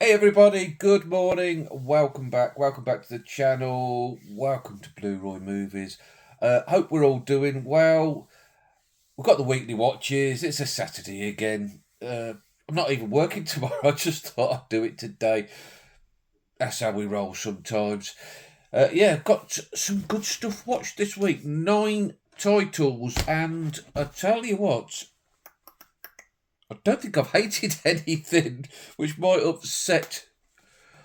Hey everybody, good morning, welcome back to the channel, welcome to Blu-Roy Movies. Hope we're all doing well. We've got the weekly watches, it's a Saturday again. I'm not even working tomorrow, I just thought I'd do it today. That's how we roll sometimes. Got some good stuff watched this week, 9 titles, and I tell you what, I don't think I've hated anything, which might upset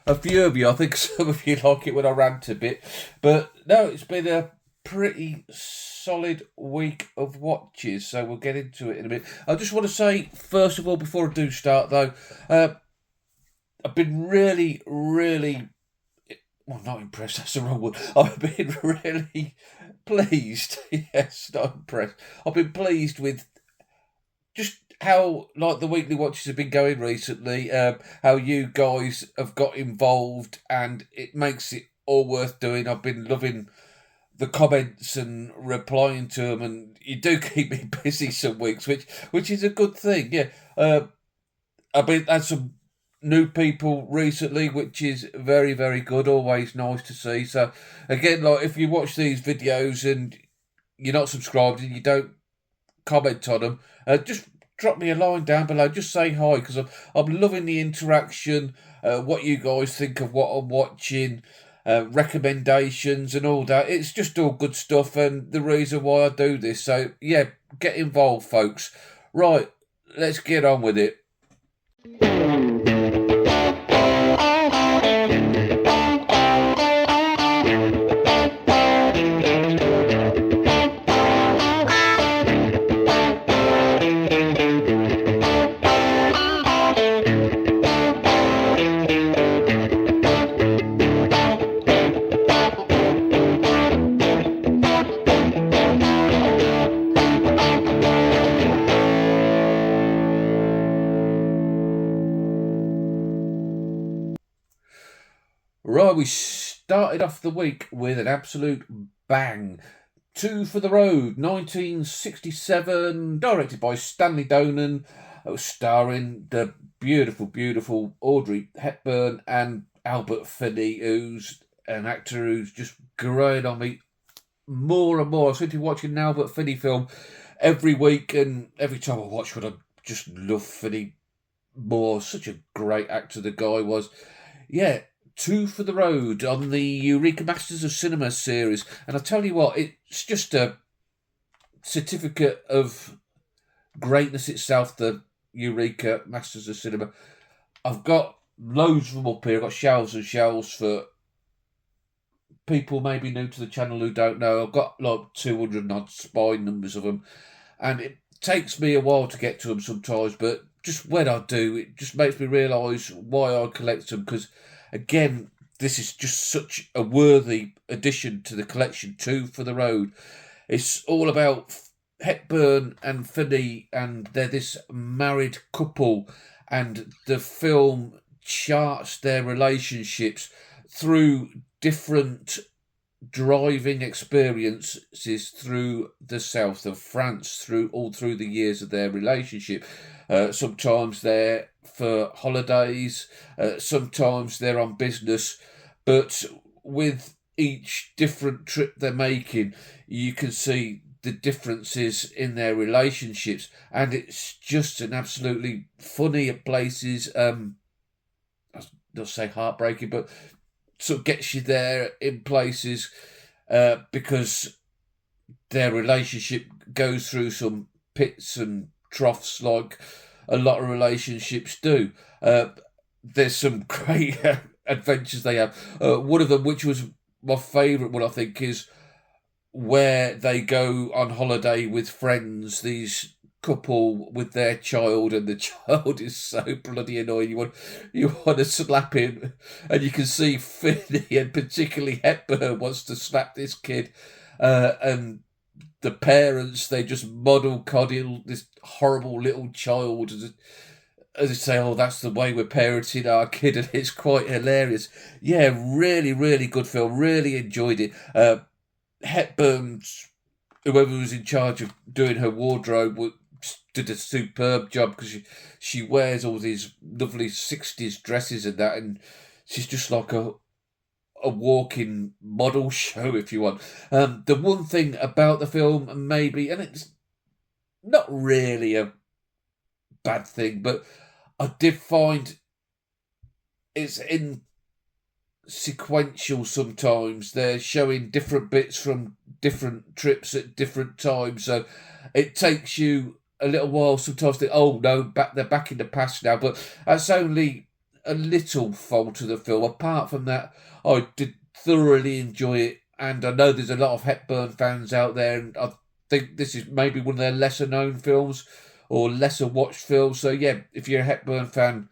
a few of you. I think some of you like it when I rant a bit. But no, it's been a pretty solid week of watches, so we'll get into it in a minute. I just want to say, first of all, before I do start though, I've been really, well, not impressed, that's the wrong word. I've been really pleased. Yes, not impressed. I've been pleased with just how like the weekly watches have been going recently, how you guys have got involved, and it makes it all worth doing. I've been loving the comments and replying to them, and you do keep me busy some weeks, which is a good thing. Yeah, I've been had some new people recently, which is very good. Always nice to see. So again, like if you watch these videos and you're not subscribed and you don't comment on them, just drop me a line down below. Just say hi because I'm loving the interaction. What you guys think of what I'm watching, recommendations and all that. It's just all good stuff, and the reason why I do this. So yeah, get involved, folks. Right, let's get on with it. Right, we started off the week with an absolute bang. Two for the Road, 1967, directed by Stanley Donen, starring the beautiful Audrey Hepburn and Albert Finney, who's an actor who's just growing on me more and more. I seem to be watching an Albert Finney film every week, and every time I watch one, I just love Finney more. Such a great actor the guy was. Yeah, Two for the Road on the Eureka Masters of Cinema series. And I tell you what, it's just a certificate of greatness itself, the Eureka Masters of Cinema. I've got loads of them up here. I've got shelves and shelves for people maybe new to the channel who don't know. I've got like 200 odd spine numbers of them. And it takes me a while to get to them sometimes, but just when I do, it just makes me realise why I collect them, because again, this is just such a worthy addition to the collection. Two for the Road. It's all about Hepburn and Finney, and they're this married couple, and the film charts their relationships through different driving experiences through the south of France, through the years of their relationship. Sometimes they're for holidays, sometimes they're on business, but with each different trip they're making, you can see the differences in their relationships, and it's just an absolutely funny at places. I'll not say heartbreaking, but sort of gets you there in places, because their relationship goes through some pits and troughs like a lot of relationships do. There's some great adventures they have. One of them, which was my favourite one, I think, is where they go on holiday with friends, these couple with their child, and the child is so bloody annoying. You want to slap him, and you can see Finney and particularly Hepburn wants to slap this kid, and the parents, they just model coddle this horrible little child as they say, oh, that's the way we're parenting our kid, and it's quite hilarious. Yeah, really good film. Really enjoyed it. Hepburn's, whoever was in charge of doing her wardrobe, did a superb job because she wears all these lovely 60s dresses and that, and she's just like a walking model show, if you want. The one thing about the film, maybe, and it's not really a bad thing, but I did find it's in sequential sometimes. They're showing different bits from different trips at different times, so it takes you a little while sometimes to oh no, they're back in the past now. But that's only a little fault of the film. Apart from that, I did thoroughly enjoy it, and I know there's a lot of Hepburn fans out there, and I think this is maybe one of their lesser known films or lesser watched films. So yeah, if you're a Hepburn fan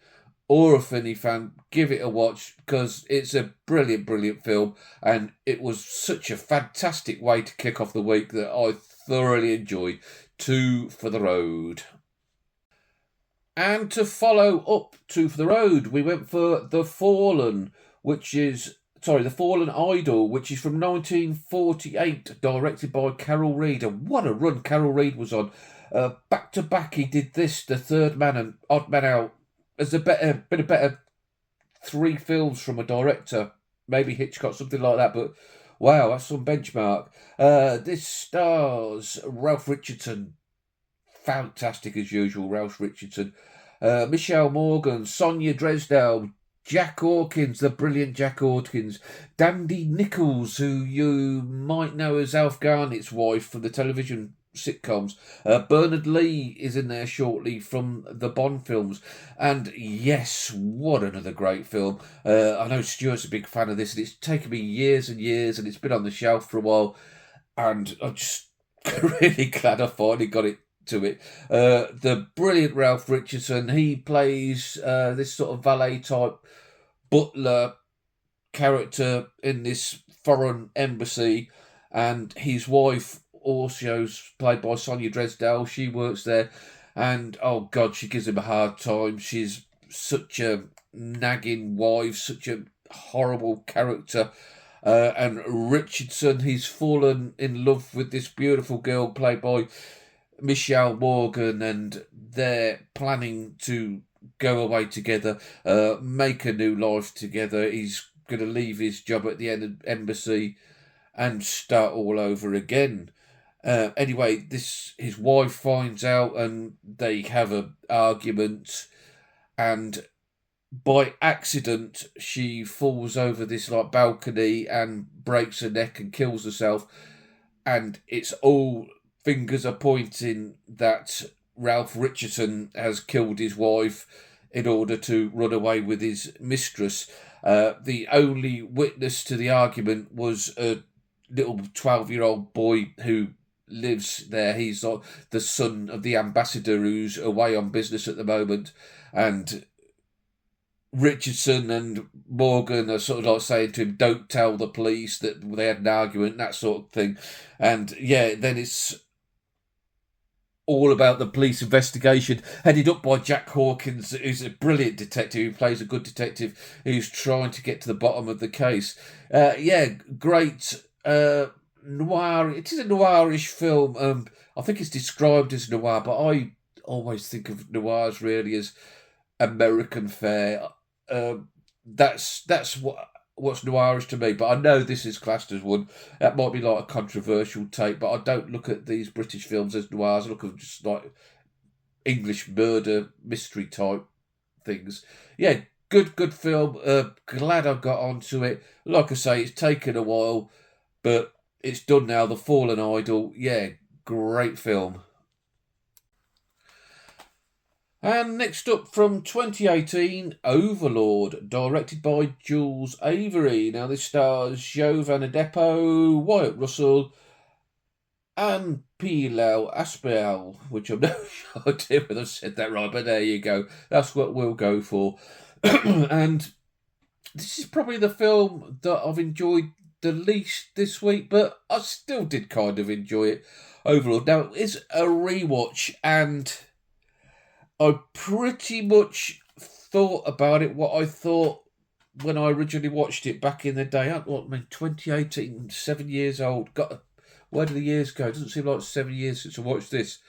or a Finney fan, give it a watch because it's a brilliant, brilliant film, and it was such a fantastic way to kick off the week that I thoroughly enjoyed. Two for the Road. And to follow up Two for the Road, we went for The Fallen, The Fallen Idol, which is from 1948, directed by Carol Reed. And what a run Carol Reed was on. Back to back, he did this, The Third Man and Odd Man Out. There's been a better three films from a director, maybe Hitchcock, something like that. But wow, that's some benchmark. This stars Ralph Richardson, fantastic as usual. Ralph Richardson, Michelle Morgan, Sonia Dresdale, Jack Hawkins, the brilliant Jack Hawkins, Dandy Nichols, who you might know as Alf Garnett's wife from the television sitcoms. Bernard Lee is in there shortly from the Bond films. And yes, what another great film. I know Stuart's a big fan of this, and it's taken me years and years, and it's been on the shelf for a while, and I'm just really glad I finally got it to it. The brilliant Ralph Richardson, he plays this sort of valet type butler character in this foreign embassy, and his wife, also played by Sonia Dresdale, she works there, and oh god, she gives him a hard time. She's such a nagging wife, such a horrible character. And Richardson, he's fallen in love with this beautiful girl played by Michelle Morgan, and they're planning to go away together, make a new life together. He's going to leave his job at the embassy and start all over again. Anyway, his wife finds out, and they have an argument, and by accident she falls over this like balcony and breaks her neck and kills herself, and it's all fingers are pointing that Ralph Richardson has killed his wife in order to run away with his mistress. The only witness to the argument was a little 12-year-old boy who lives there. He's like the son of the ambassador who's away on business at the moment, and Richardson and Morgan are sort of like saying to him, don't tell the police that they had an argument, that sort of thing. And yeah, then it's all about the police investigation headed up by Jack Hawkins, who's a brilliant detective, who plays a good detective who's trying to get to the bottom of the case. Yeah, great noir. It is a noirish film. I think it's described as noir, but I always think of noirs really as American fare. That's what's noirish to me. But I know this is classed as one. That might be like a controversial take, but I don't look at these British films as noirs. I look at them just like English murder mystery type things. Yeah, good film. Glad I got onto it. Like I say, it's taken a while, but it's done now. The Fallen Idol. Yeah, great film. And next up from 2018, Overlord, directed by Jules Avery. Now this stars Joe Adepo, Wyatt Russell, and Pilar Aspel, which I'm not sure whether I've said that right, but there you go. That's what we'll go for. And this is probably the film that I've enjoyed the least this week, but I still did kind of enjoy it overall. Now, it's a rewatch, and I pretty much thought about it what I thought when I originally watched it back in the day. 2018, 7 years old. Where do the years go? It doesn't seem like 7 years since I watched this.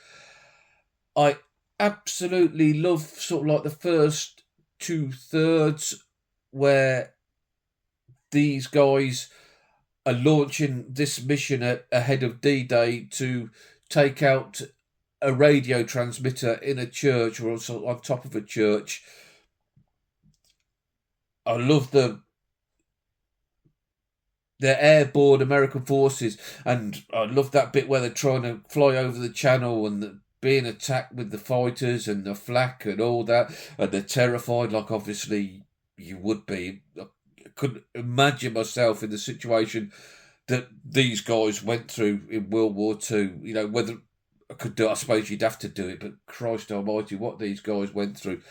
I absolutely love sort of like the first two thirds where these guys are launching this mission ahead of D-Day to take out a radio transmitter in a church or also on top of a church. I love the airborne American forces, and I love that bit where they're trying to fly over the channel and being attacked with the fighters and the flak and all that, and they're terrified, like obviously you would be. I couldn't imagine myself in the situation that these guys went through in World War Two. You know, whether I could do it, I suppose you'd have to do it, but Christ Almighty, what these guys went through,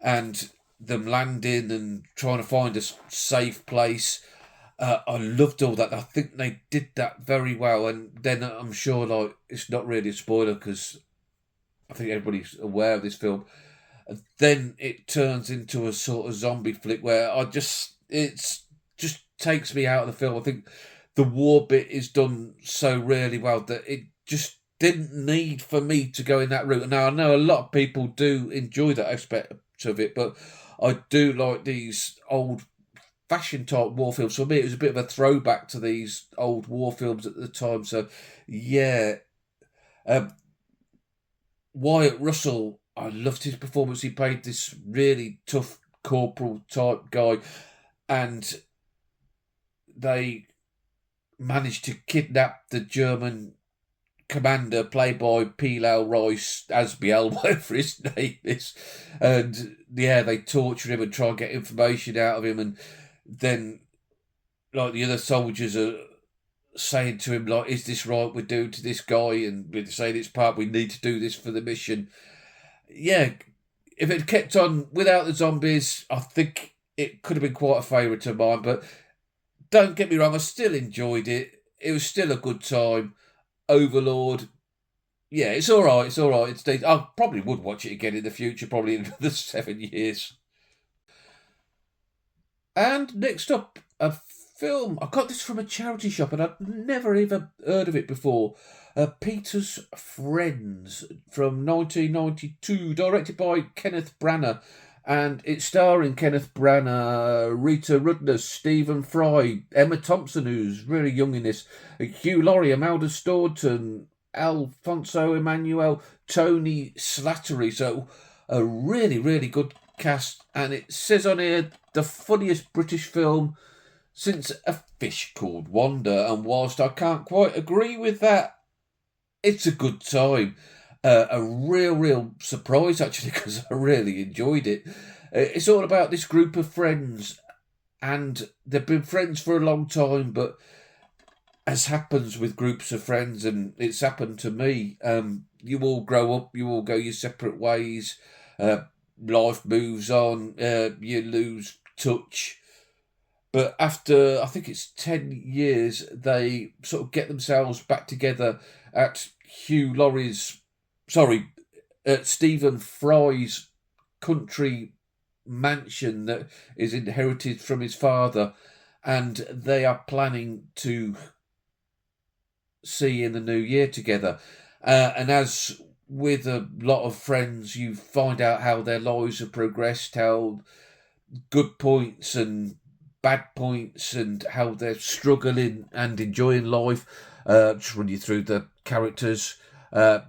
and them landing and trying to find a safe place. I loved all that. I think they did that very well, and then I'm sure like it's not really a spoiler because I think everybody's aware of this film. Then it turns into a sort of zombie flick where it's just takes me out of the film. I think the war bit is done so really well that it just didn't need for me to go in that route. Now I know a lot of people do enjoy that aspect of it, but I do like these old fashion type war films. For me, it was a bit of a throwback to these old war films at the time. So, yeah, um, Wyatt Russell, I loved his performance. He played this really tough corporal type guy, and they managed to kidnap the German commander, played by Pilal Royce, Asbiel, whatever his name is. And yeah, they torture him and try and get information out of him. And then, like, the other soldiers are saying to him, like, is this right we're doing to this guy? And we're saying it's part, we need to do this for the mission. Yeah, if it kept on without the zombies, I think it could have been quite a favourite of mine. But don't get me wrong, I still enjoyed it. It was still a good time. Overlord, yeah, it's all right. It's all right. I probably would watch it again in the future, probably in another 7 years. And next up, a film. I got this from a charity shop and I'd never even heard of it before. Peter's Friends from 1992, directed by Kenneth Branagh. And it's starring Kenneth Branagh, Rita Rudner, Stephen Fry, Emma Thompson, who's really young in this, Hugh Laurie, Imelda Staunton, Alfonso Emmanuel, Tony Slattery. So a really, really good cast. And it says on here, the funniest British film since A Fish Called Wanda. And whilst I can't quite agree with that, it's a good time. A real surprise, actually, because I really enjoyed it. It's all about this group of friends, and they've been friends for a long time, but as happens with groups of friends, and it's happened to me, you all grow up, you all go your separate ways, life moves on, you lose touch. But after, I think it's 10 years, they sort of get themselves back together at Hugh Laurie's, sorry, at Stephen Fry's country mansion that is inherited from his father. And they are planning to see in the new year together. And as with a lot of friends, you find out how their lives have progressed, how good points and bad points, and how they're struggling and enjoying life. Just run you through the characters.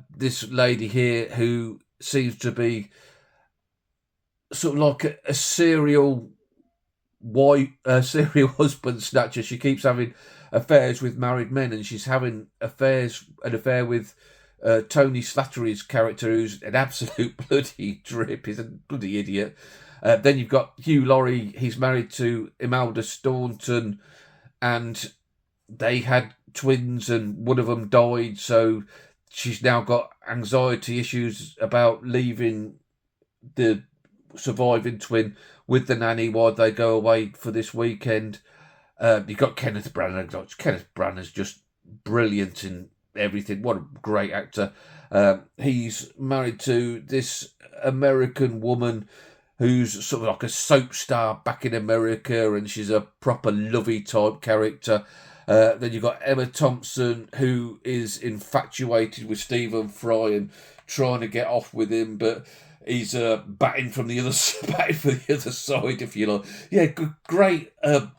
This lady here who seems to be sort of like a serial wife, serial husband snatcher. She keeps having affairs with married men, and she's having an affair with Tony Slattery's character, who's an absolute bloody drip. He's a bloody idiot. Then you've got Hugh Laurie. He's married to Imelda Staunton, and they had twins, and one of them died. So she's now got anxiety issues about leaving the surviving twin with the nanny while they go away for this weekend. You've got Kenneth Branagh. Kenneth Branagh's just brilliant in everything. What a great actor. He's married to this American woman who's sort of like a soap star back in America, and she's a proper lovey type character. Then you've got Emma Thompson, who is infatuated with Stephen Fry and trying to get off with him, but he's batting from the other batting for the other side, if you like. Yeah, great,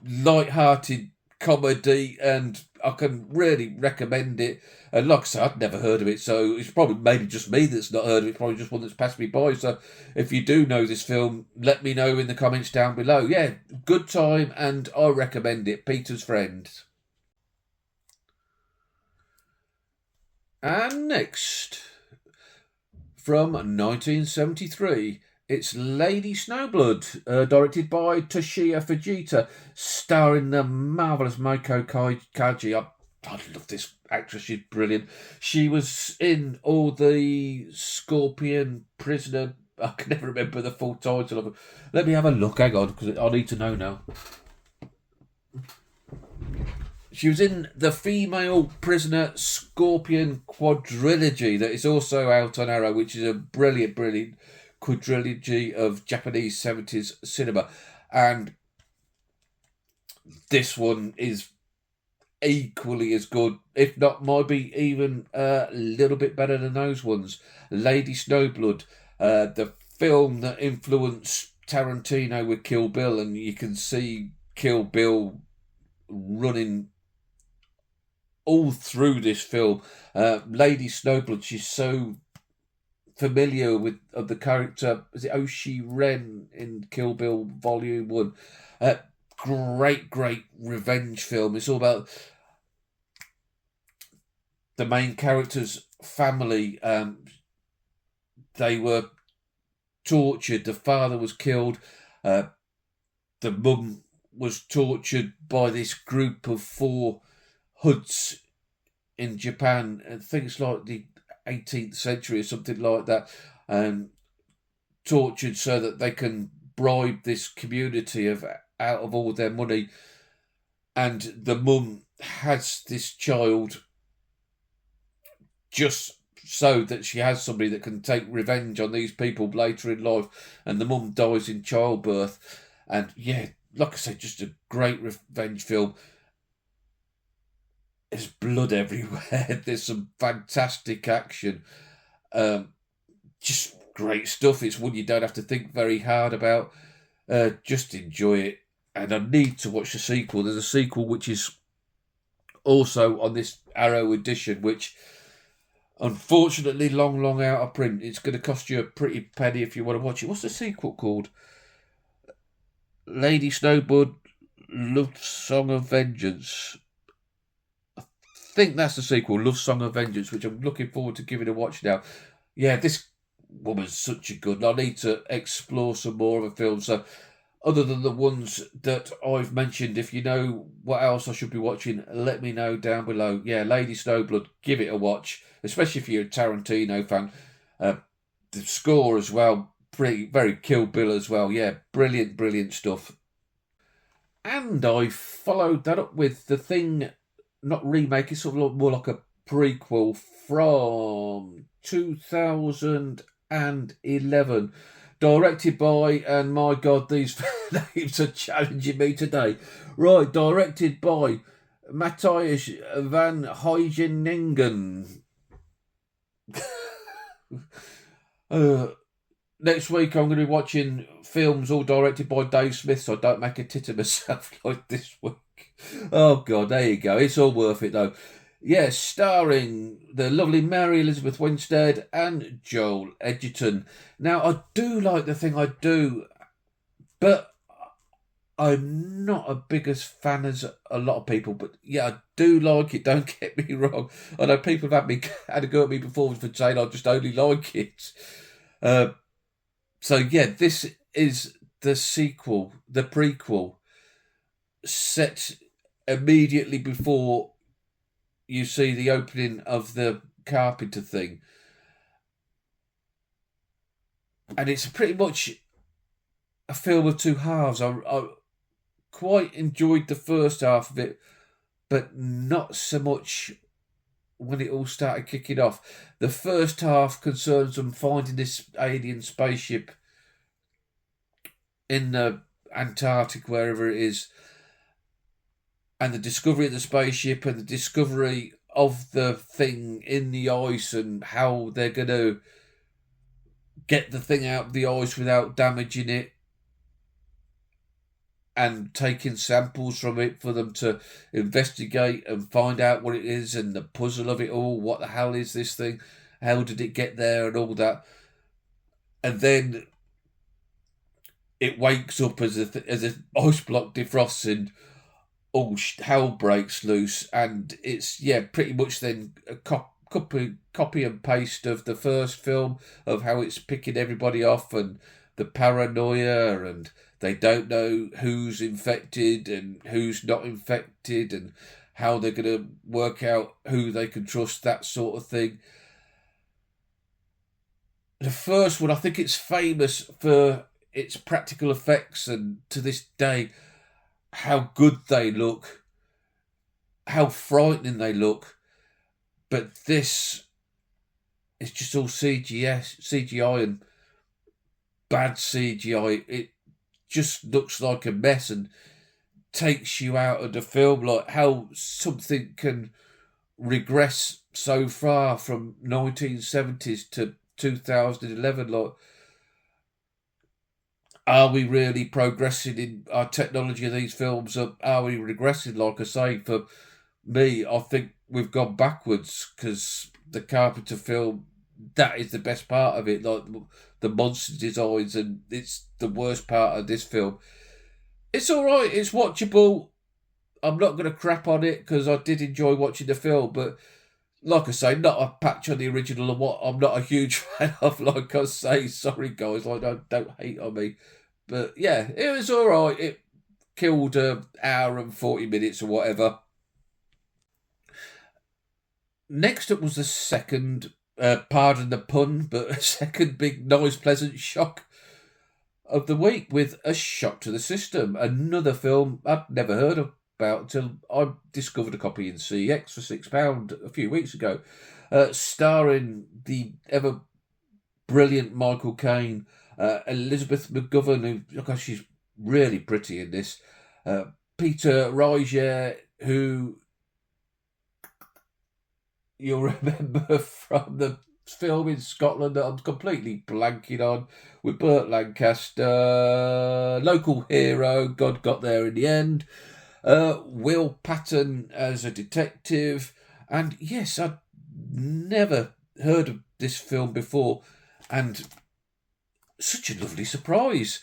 light-hearted comedy, and I can really recommend it. And like I said, I'd never heard of it, so it's probably maybe just me that's not heard of it. It's probably just one that's passed me by. So if you do know this film, let me know in the comments down below. Yeah, good time, and I recommend it. Peter's Friend. And next, from 1973, it's Lady Snowblood, directed by Toshiya Fujita, starring the marvellous Meiko Kaji. I love this actress, she's brilliant. She was in all the Scorpion, Prisoner. I can never remember the full title of it. Let me have a look, hang on, because I need to know now. She was in the Female Prisoner Scorpion quadrilogy that is also out on Arrow, which is a brilliant, brilliant quadrilogy of Japanese 70s cinema. And this one is equally as good, if not might be even a little bit better than those ones. Lady Snowblood, the film that influenced Tarantino with Kill Bill, and you can see Kill Bill running all through this film. Lady Snowblood, she's so familiar with the character. Is it Oshi Ren in Kill Bill Volume 1? Great revenge film. It's all about the main character's family. They were tortured. The father was killed. The mum was tortured by this group of 4 hoods in Japan. I think it's like the 18th century or something like that. Tortured so that they can bribe this community out of all their money. And the mum has this child just so that she has somebody that can take revenge on these people later in life. And the mum dies in childbirth. And yeah, like I said, just a great revenge film. There's blood everywhere. There's some fantastic action. Just great stuff. It's one you don't have to think very hard about. Just enjoy it. And I need to watch the sequel. There's a sequel which is also on this Arrow edition, which unfortunately long out of print. It's going to cost you a pretty penny if you want to watch it. What's the sequel called? Lady Snowblood, Love Song of Vengeance. I think that's the sequel, Love Song of Vengeance, which I'm looking forward to giving a watch now. Yeah, this woman's such a good. I need to explore some more of her films. So, other than the ones that I've mentioned, if you know what else I should be watching, let me know down below. Yeah, Lady Snowblood, give it a watch, especially if you're a Tarantino fan. The score as well, very Kill Bill as well. Yeah, brilliant stuff. And I followed that up with The Thing, not remake, it's sort of more like a prequel from 2011. Directed by, and my God, these names are challenging me today. Right, directed by Matthias van Huizinga. Next week I'm going to be watching films all directed by Dave Smith, so I don't make a tit of myself like this week. Oh God, there you go. It's all worth it though. Yes, starring the lovely Mary Elizabeth Winstead and Joel Edgerton. Now, I do like The Thing, I do, but I'm not a biggest fan as a lot of people. But yeah, I do like it, don't get me wrong. I know people have had a go at me before for saying I just only like it. So yeah, this is the sequel, the prequel, set immediately before you see the opening of the Carpenter thing. And it's pretty much a film of 2 halves. I quite enjoyed the first half of it, but not so much when it all started kicking off. The first half concerns them finding this alien spaceship in the Antarctic, wherever it is, and the discovery of the spaceship and the discovery of the thing in the ice and how they're going to get the thing out of the ice without damaging it, and taking samples from it for them to investigate and find out what it is, and the puzzle of it all. What the hell is this thing? How did it get there and all that? And then it wakes up as an ice block defrosts and all hell breaks loose. And it's, yeah, pretty much then a copy and paste of the first film, of how it's picking everybody off and the paranoia, and they don't know who's infected and who's not infected, and how they're going to work out who they can trust, that sort of thing. The first one, I think it's famous for its practical effects, and to this day, how good they look, how frightening they look. But this is just all CGI and bad CGI. It just looks like a mess and takes you out of the film. Like how something can regress so far from 1970s to 2011. Like, are we really progressing in our technology of these films? Or are we regressing? Like I say, for me, I think we've gone backwards, because the Carpenter film, that is the best part of it. Like the monster designs, and it's the worst part of this film. It's all right. It's watchable. I'm not going to crap on it, because I did enjoy watching the film, but like I say, not a patch on the original, and what I'm not a huge fan of. Like I say, sorry guys, like don't hate on me, but yeah, it was all right. It killed an hour and 40 minutes or whatever. Next up was the second, pardon the pun, but a second big noise pleasant shock of the week, with A Shock to the System, another film I'd never heard about until I discovered a copy in CX for £6 a few weeks ago, starring the ever brilliant Michael Caine, Elizabeth McGovern, who, gosh, she's really pretty in this, Peter Riger, who you'll remember from the film in Scotland that I'm completely blanking on, with Burt Lancaster, local hero, God got there in the end, Will Patton as a detective, and yes, I'd never heard of this film before, and such a lovely surprise.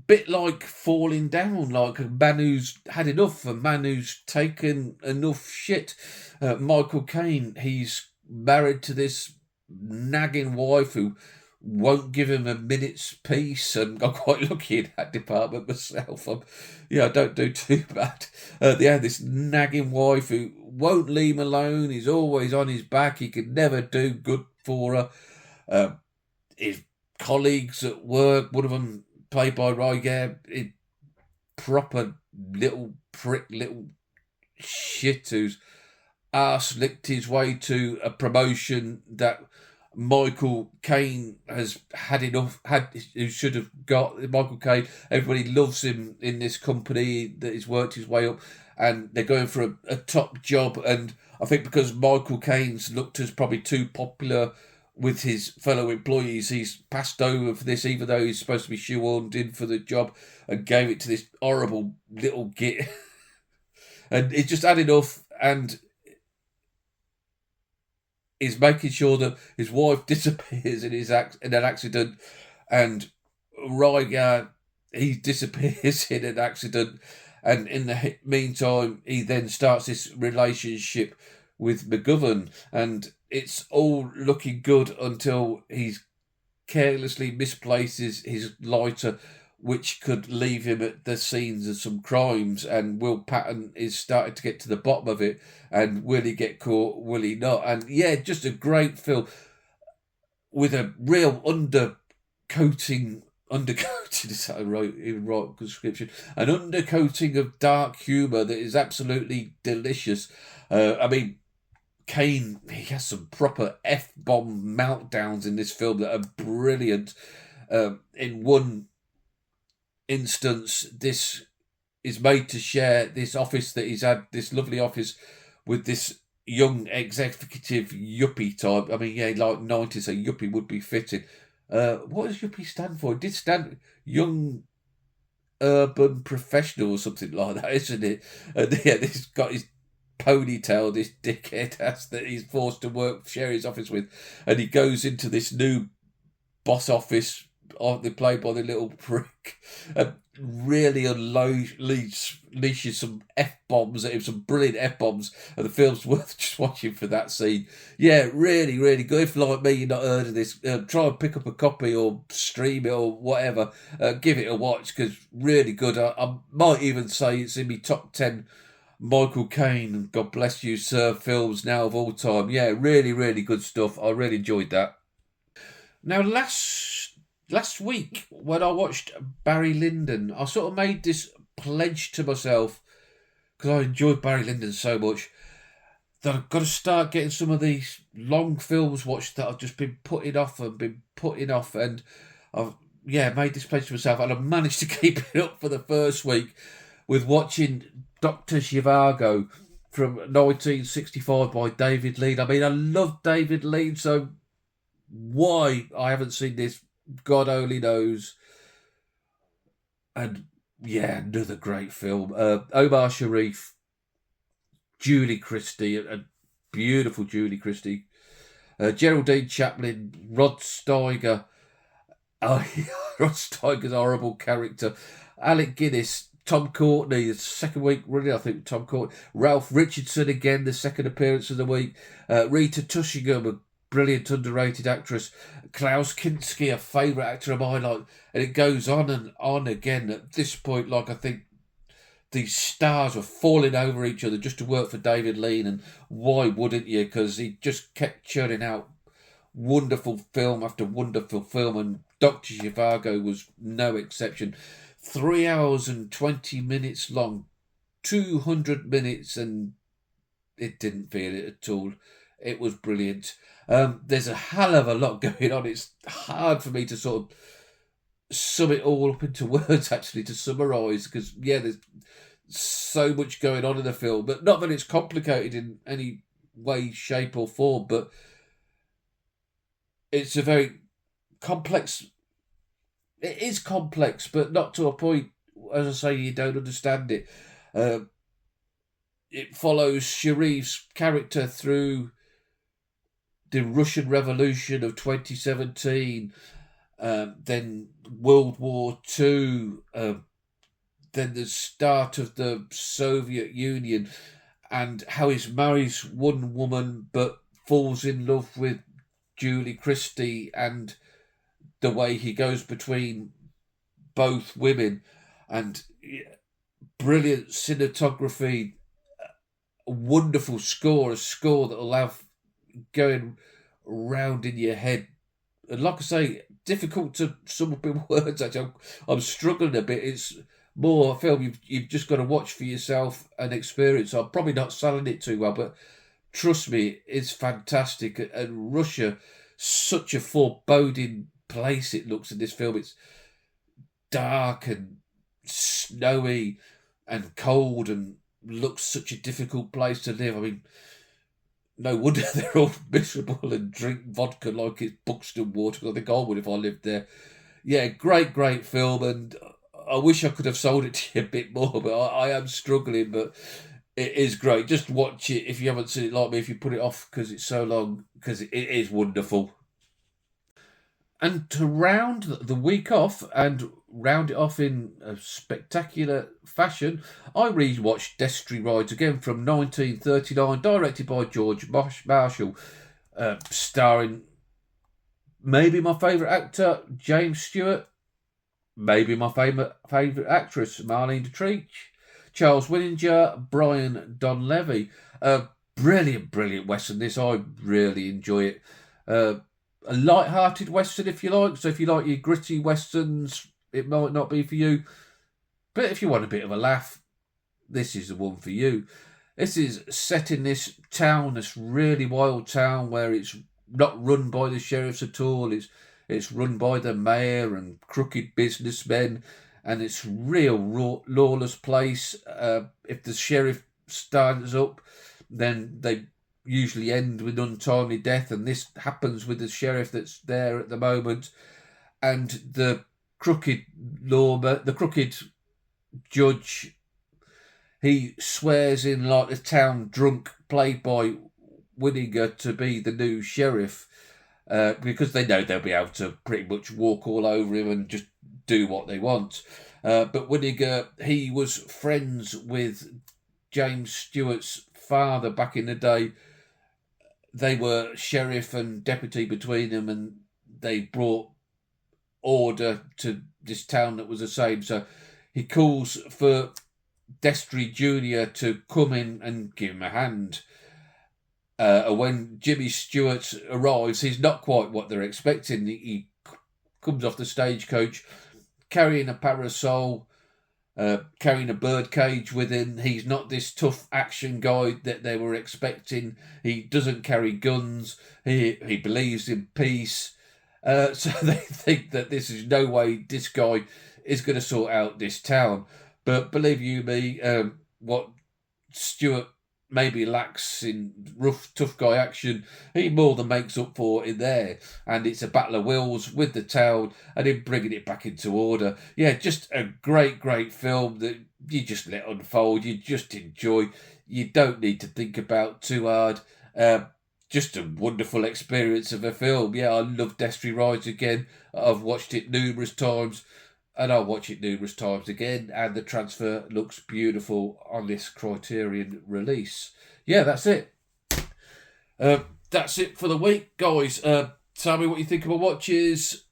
Bit like Falling Down, like a man who's had enough, a man who's taken enough shit. Michael Caine, he's married to this nagging wife who won't give him a minute's peace, and I'm quite lucky in that department myself. I don't do too bad. Yeah, this nagging wife who won't leave him alone. He's always on his back. He can never do good for her. His colleagues at work, one of them played by Ryger, proper little prick, little shit who's arse licked his way to a promotion that Michael Caine has had enough, who should have got. Michael Caine, everybody loves him in this company, that he's worked his way up, and they're going for a top job. And I think because Michael Caine's looked as probably too popular with his fellow employees, he's passed over for this, even though he's supposed to be shoehorned in for the job, and gave it to this horrible little git. And he's just had enough, and he's making sure that his wife disappears in an accident, and Ryger, he disappears in an accident, and in the meantime, he then starts this relationship with McGovern, and it's all looking good until he carelessly misplaces his lighter, which could leave him at the scenes of some crimes, and Will Patton is starting to get to the bottom of it, and will he get caught, will he not? And yeah, just a great film with a real undercoating, is that a right description? An undercoating of dark humour that is absolutely delicious. I mean, Caine, he has some proper F-bomb meltdowns in this film that are brilliant. In one instance, this is made to share this office that he's had, this lovely office, with this young executive yuppie type. I mean, yeah, like 90s, so yuppie would be fitting. What does yuppie stand for? It did stand young urban professional or something like that, isn't it? And yeah, this got his ponytail, this dickhead has that he's forced to share his office with, and he goes into this new boss office, played by the little prick, and really unleashes some F bombs at him, some brilliant F bombs, and the film's worth just watching for that scene. Yeah, really, really good. If, like me, you're not heard of this, try and pick up a copy or stream it or whatever. Give it a watch, because really good. I might even say it's in my top 10 Michael Caine, God bless you, sir, films now of all time. Yeah, really, really good stuff. I really enjoyed that. Now, last week when I watched Barry Lyndon, I sort of made this pledge to myself, because I enjoyed Barry Lyndon so much, that I've got to start getting some of these long films watched that I've just been putting off and I've made this pledge to myself, and I've managed to keep it up for the first week with watching Dr. Zhivago from 1965 by David Lean. I mean, I love David Lean, so why I haven't seen this, God only knows. And yeah, another great film. Omar Sharif, Julie Christie, a beautiful Julie Christie, Geraldine Chaplin, Rod Steiger. Oh, Rod Steiger's horrible character. Alec Guinness, Tom Courtenay, the second week running, I think, Tom Courtenay. Ralph Richardson again, the second appearance of the week. Rita Tushingham, a brilliant underrated actress. Klaus Kinski, a favourite actor of mine. And it goes on and on again. At this point, I think these stars were falling over each other just to work for David Lean. And why wouldn't you? Because he just kept churning out wonderful film after wonderful film, and Dr. Zhivago was no exception. 3 hours and 20 minutes long, 200 minutes, and it didn't feel it at all. It was brilliant. There's a hell of a lot going on. It's hard for me to sort of sum it all up into words, actually, to summarise, because, yeah, there's so much going on in the film, but not that it's complicated in any way, shape or form, but it's a very complex. It is complex, but not to a point, as I say, you don't understand it. It follows Sharif's character through the Russian Revolution of 2017, then World War II, then the start of the Soviet Union, and how he marries one woman but falls in love with Julie Christie, and the way he goes between both women, and brilliant cinematography, a wonderful score, a score that'll have going round in your head. And like I say, difficult to sum up in words. Actually, I'm struggling a bit. It's more a film you've just got to watch for yourself and experience. I'm probably not selling it too well, but trust me, it's fantastic. And Russia, such a foreboding place it looks in this film. It's dark and snowy and cold and looks such a difficult place to live. I mean, no wonder they're all miserable and drink vodka like it's Buxton water. I think I would if I lived there. Yeah, great film, and I wish I could have sold it to you a bit more, but I am struggling, but it is great. Just watch it if you haven't seen it like me, if you put it off because it's so long, because it is wonderful. And to round the week off and round it off in a spectacular fashion, I rewatched Destry Rides again from 1939, directed by George Marshall, starring maybe my favourite actor, James Stewart, maybe my favourite actress, Marlene Dietrich, Charles Willinger, Brian Donlevy. Brilliant western. This, I really enjoy it. A light-hearted western, if you like. So if you like your gritty westerns, it might not be for you. But if you want a bit of a laugh, this is the one for you. This is set in this town, this really wild town where it's not run by the sheriffs at all. It's run by the mayor and crooked businessmen, and it's real lawless place. If the sheriff stands up, then they usually end with untimely death, and this happens with the sheriff that's there at the moment. And the the crooked judge, he swears in like a town drunk, played by Winninger, to be the new sheriff, because they know they'll be able to pretty much walk all over him and just do what they want. But Winninger, he was friends with James Stewart's father back in the day. They were sheriff and deputy between them, and they brought order to this town that was the same. So he calls for Destry Jr. to come in and give him a hand. When Jimmy Stewart arrives, he's not quite what they're expecting. He comes off the stagecoach carrying a parasol, carrying a birdcage with him. He's not this tough action guy that they were expecting. He doesn't carry guns. He believes in peace. So they think that this is no way this guy is going to sort out this town. But believe you me, what Stewart maybe lacks in rough, tough guy action, he more than makes up for in there. And it's a battle of wills with the town and him bringing it back into order. Yeah, just a great, great film that you just let unfold. You just enjoy. You don't need to think about too hard. Just a wonderful experience of a film. Yeah, I love Destry Rides again. I've watched it numerous times, and I'll watch it numerous times again, and the transfer looks beautiful on this Criterion release. Yeah, that's it. That's it for the week, guys. Tell me what you think of my watches.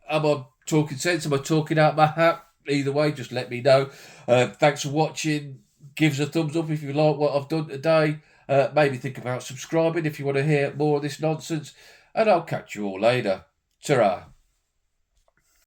Am I talking sense? Am I talking out my hat? Either way, just let me know. Thanks for watching. Give us a thumbs up if you like what I've done today. Maybe think about subscribing if you want to hear more of this nonsense. And I'll catch you all later. Ta-ra.